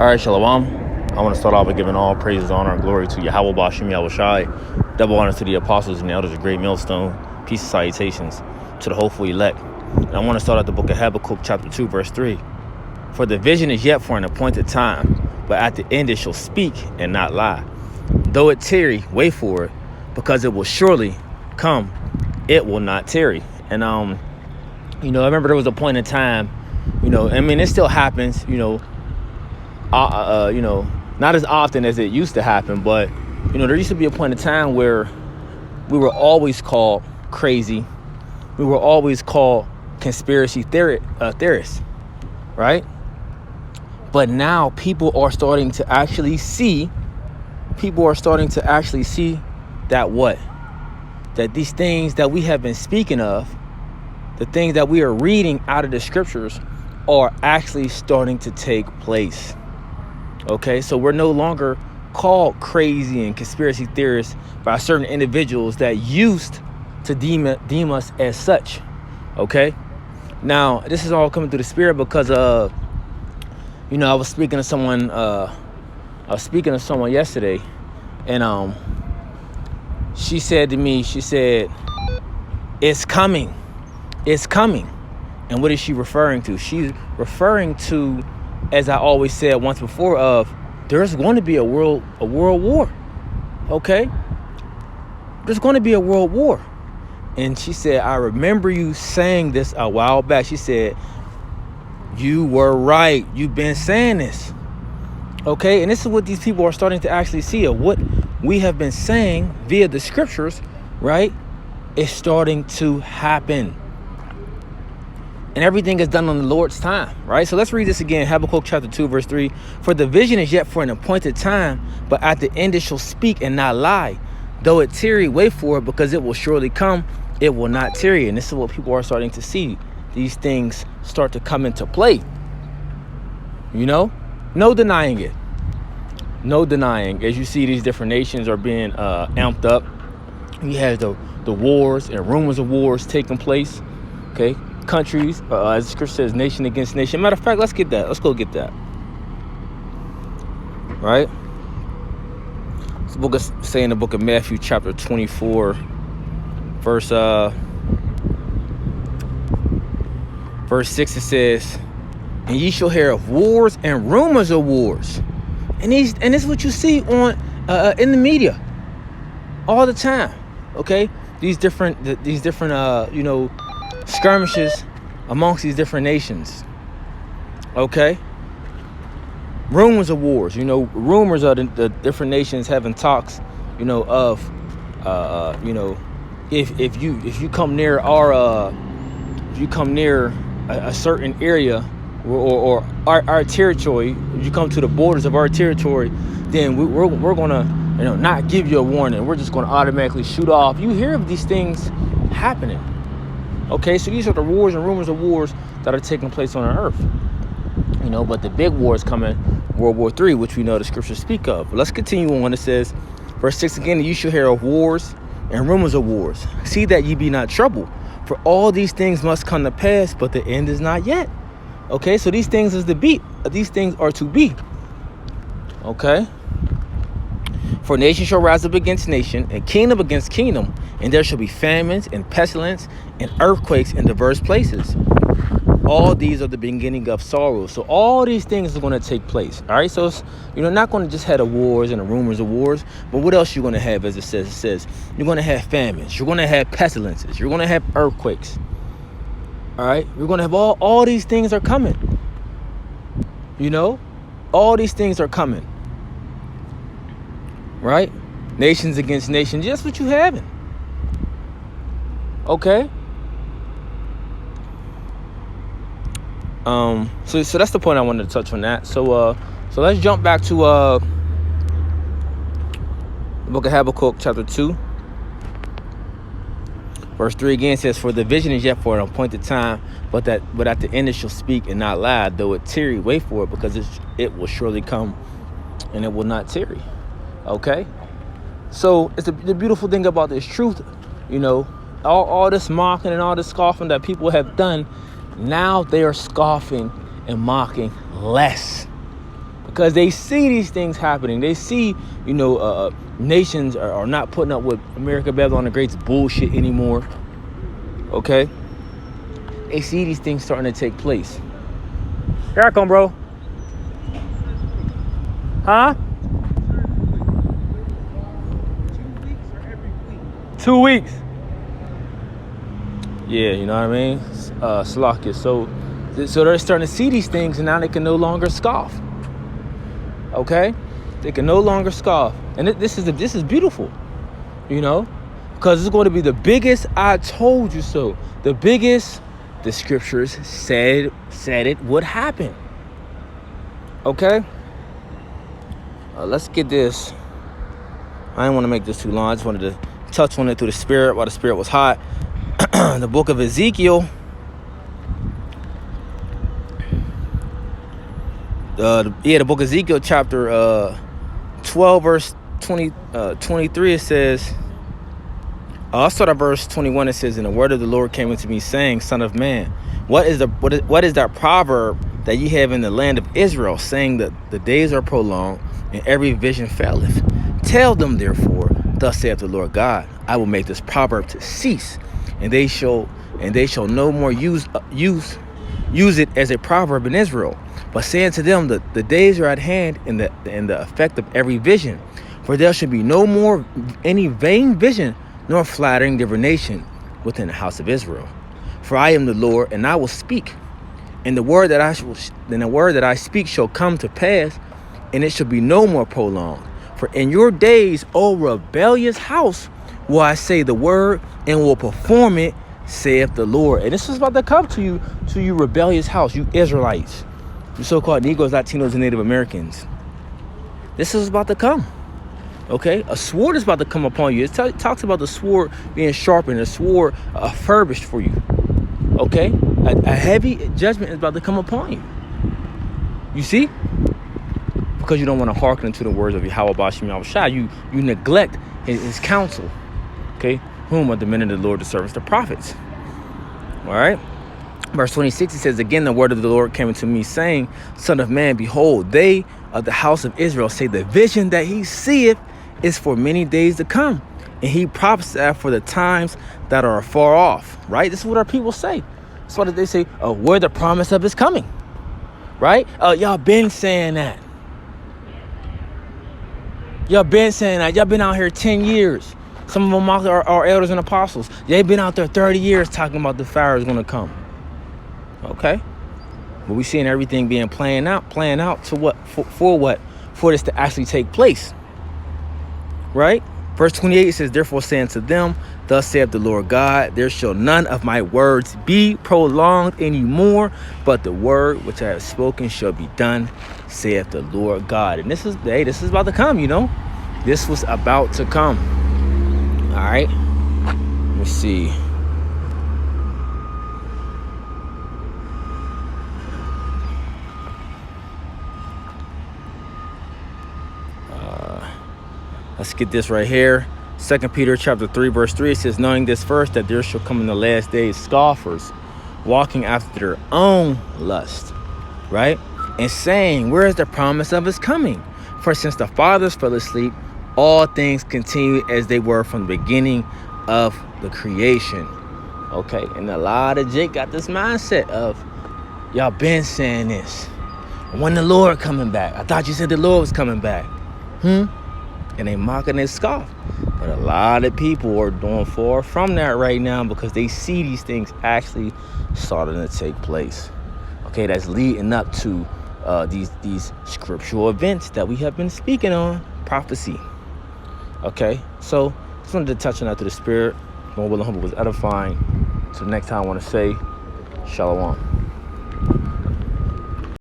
All right, Shalom. I want to start off by giving all praises, honor, and glory to Yahweh Bashim Yahushai. Double honor to the apostles and the elders of Great Millstone. Peace and salutations to the hopeful elect. And I want to start at the book of Habakkuk, chapter 2, verse 3. For the vision is yet for an appointed time, but at the end it shall speak and not lie. Though it tarry, wait for it, because it will surely come. It will not tarry. And I remember there was a point in time, it still happens, not as often as it used to happen, but there used to be a point in time where we were always called crazy. We were always called conspiracy theorists, right? But now people are starting to actually see that these things that we have been speaking of, the things that we are reading out of the scriptures, are actually starting to take place. Okay, so we're no longer called crazy and conspiracy theorists by certain individuals that used to deem us as such. Okay, now this is all coming through the spirit because I was speaking to someone. Yesterday, and she said to me, "It's coming, it's coming." And what is she referring to? She's referring to, as I always said once before, of there's going to be a world war. Okay? There's going to be a world war. And she said, I remember you saying this a while back. She said, you were right. You've been saying this. Okay? And this is what these people are starting to actually see, of what we have been saying via the scriptures, right? It's starting to happen. And everything is done on the Lord's time, right? So let's read this again. Habakkuk chapter 2, verse 3. For the vision is yet for an appointed time, but at the end it shall speak and not lie. Though it tarry, wait for it, because it will surely come. It will not tarry. And this is what people are starting to see. These things start to come into play. No denying it. No denying. As you see, these different nations are being amped up. You have the wars and rumors of wars taking place. Okay. Countries, as the scripture says, nation against nation. Matter of fact, let's get that. Let's go get that. Right? This book is saying, the book of Matthew, chapter 24, verse 6. It says, "And ye shall hear of wars and rumors of wars." And this is what you see on in the media all the time. Okay, these different skirmishes amongst these different nations. Okay, rumors of wars. Rumors of the different nations having talks. Of if you come near a certain area or our territory, if you come to the borders of our territory, then we're gonna not give you a warning. We're just gonna automatically shoot off. You hear of these things happening. Okay, so these are the wars and rumors of wars that are taking place on our earth. But the big war is coming, World War III, which we know the scriptures speak of. But let's continue on when it says, verse 6 again, "You shall hear of wars and rumors of wars. See that ye be not troubled, for all these things must come to pass, but the end is not yet." Okay, so these things are to be. Okay. "For nation shall rise up against nation, and kingdom against kingdom, and there shall be famines and pestilence and earthquakes in diverse places. All these are the beginning of sorrow." So all these things are going to take place. All right, so you're not going to just have the wars and the rumors of wars, but what else you're going to have? As it says you're going to have famines, you're going to have pestilences, you're going to have earthquakes. All right, you're going to have all these things are coming. All these things are coming. Right? Nations against nations. That's what you having. Okay. So that's the point I wanted to touch on that. So let's jump back to the book of Habakkuk, chapter 2, verse 3 again says, "For the vision is yet for an appointed time, but at the end it shall speak and not lie. Though it tarry, wait for it, because it will surely come, and it will not tarry." Okay, so it's the beautiful thing about this truth, all this mocking and all this scoffing that people have done, now they are scoffing and mocking less. because they see these things happening. They see, nations are not putting up with America, Babylon the Great's bullshit anymore. Okay? They see these things starting to take place. Here I come, bro. Huh? 2 weeks. Yeah, you know what I mean? Slakia. So they're starting to see these things, and now they can no longer scoff. Okay? They can no longer scoff. And this is beautiful, because it's going to be the biggest I told you so. The biggest the scriptures said it would happen. Okay? Let's get this. I didn't want to make this too long. I just wanted to touch on it through the spirit while the spirit was hot. The book of Ezekiel. The book of Ezekiel, chapter 12, verse 23, it says, I'll start at verse 21. It says, and the word of the Lord came unto me, saying, Son of man, what is that proverb that ye have in the land of Israel, saying that the days are prolonged, and every vision faileth? Tell them, therefore, thus saith the Lord God, I will make this proverb to cease, and they shall no more use it as a proverb in Israel. But say unto them that the days are at hand in the effect of every vision. For there shall be no more any vain vision, nor flattering divination within the house of Israel. For I am the Lord, and I will speak, and the word that I speak shall come to pass, and it shall be no more prolonged. For in your days, O rebellious house, will I say the word, and will perform it, saith the Lord. And this is about to come to you rebellious house, you Israelites, you so-called Negroes, Latinos, and Native Americans. This is about to come. Okay, a sword is about to come upon you. It talks about the sword being sharpened, a sword furbished for you. Okay, a heavy judgment is about to come upon you. You see, because you don't want to hearken to the words of Yahweh Bashim Yahushua, you neglect his counsel. Okay, whom are the men of the Lord, the servants, the prophets. All right. Verse 26, it says, again, the word of the Lord came unto me, saying, Son of man, behold, they of the house of Israel say, the vision that he seeth is for many days to come. And he prophesied for the times that are far off. Right? This is what our people say. That's what they say, where the promise of his coming. Right? Y'all been saying that. Y'all been saying that. Y'all been out here 10 years. Some of them are elders and apostles. They've been out there 30 years talking about the fire is going to come. Okay, but we seeing everything being playing out to what for this to actually take place, right? Verse 28 says, therefore say unto them, thus saith the Lord God, there shall none of my words be prolonged anymore, but the word which I have spoken shall be done, saith the Lord God. And this is about to come. This was about to come. All right, let me see. Let's get this right here. 2 Peter chapter 3, verse 3, it says, knowing this first, that there shall come in the last days scoffers, walking after their own lust, right? And saying, where is the promise of his coming? For since the fathers fell asleep, all things continue as they were from the beginning of the creation. Okay, and a lot of Jake got this mindset of, y'all been saying this. When the Lord coming back? I thought you said the Lord was coming back. And they mock and they scoff. But a lot of people are doing far from that right now because they see these things actually starting to take place. Okay, that's leading up to these scriptural events that we have been speaking on, prophecy. Okay, so just wanted to touch on that to the spirit. Lord willing, hope it was edifying. Till next time, I want to say, Shalom.